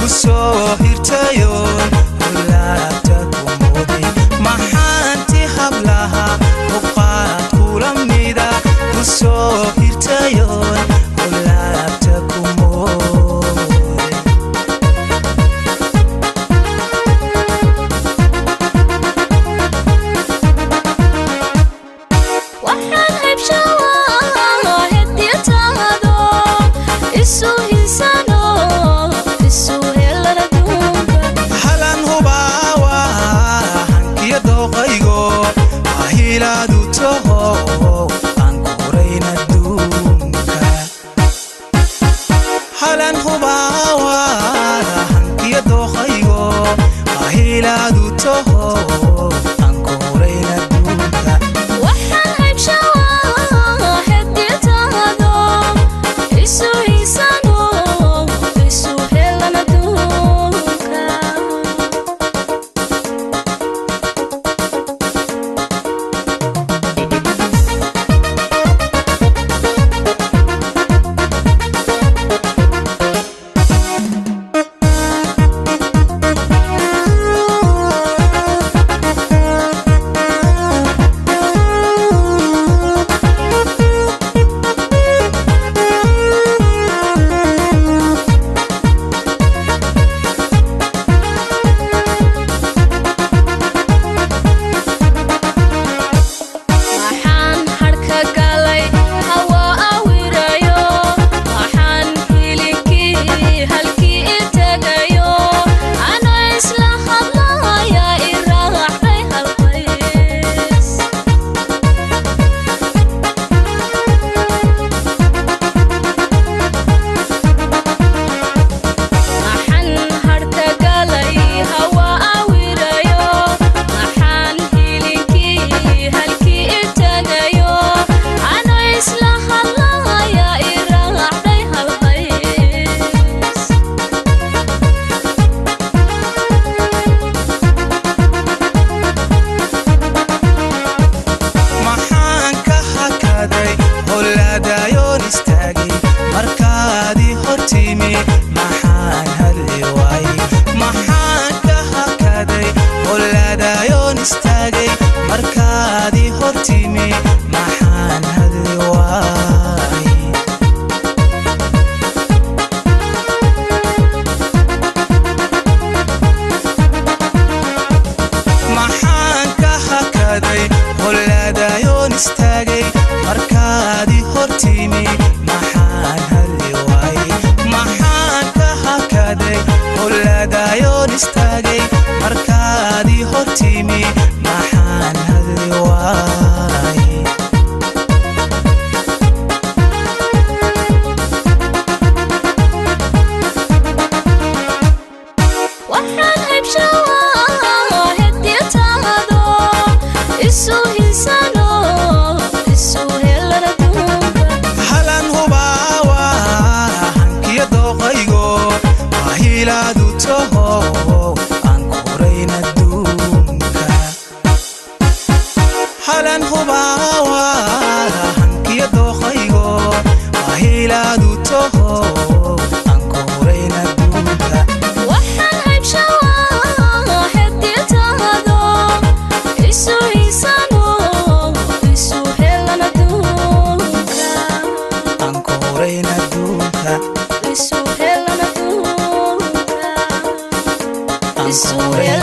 soo hirtayoon kulaabta kumudi maxaanti hablaha uqaad kula mida ku soo hirtayoon kulaabta kumudi waxaan habshawa hediyataado isu hisano isu helana duunka halan hubawa hankiya dooqaygo ahilaadu toho aan korayna duunka halan hubawa hankiya dooqaygo ahilaadu toho aan korayna duunka waxaan habshawa hediyataado isu hisano isu helana duunka waxaan harka galay hawa awirayo waxaan hilinkii halkii itagayo ana isla hadlaya iraacday halqays waxaan harka galay hawa awirayo waxaan hilinkii halkii itagayo ana isla hadlaya iraacday halqays maxaan ka hakaday holaadayoon istaagay markaadii hortimi maxaan hadli waayey maxaan ka hakaday holaadayoon istaagay markaadii hortimi maxaan hadli waayey maxaan ka hakaday holaadayoon istaagay markaadii hortimi maxaan hadli waayey maxaan ka hakaday holaadayoon istaagay markaadii hortimi maxaan hadli waayey waxaan habshawa hediyataado isu hisano isu helana duunka halan hubawa hankiya dooqaygo ahilaadu toho aan korayna duunka halan hubawa hankiya dooqaygo ahilaadu toho aan korayna duunka waxaan habshawa hediyataado isu hisano isu helana duunka aan korayna duunka isu helana duunka aan isu korayna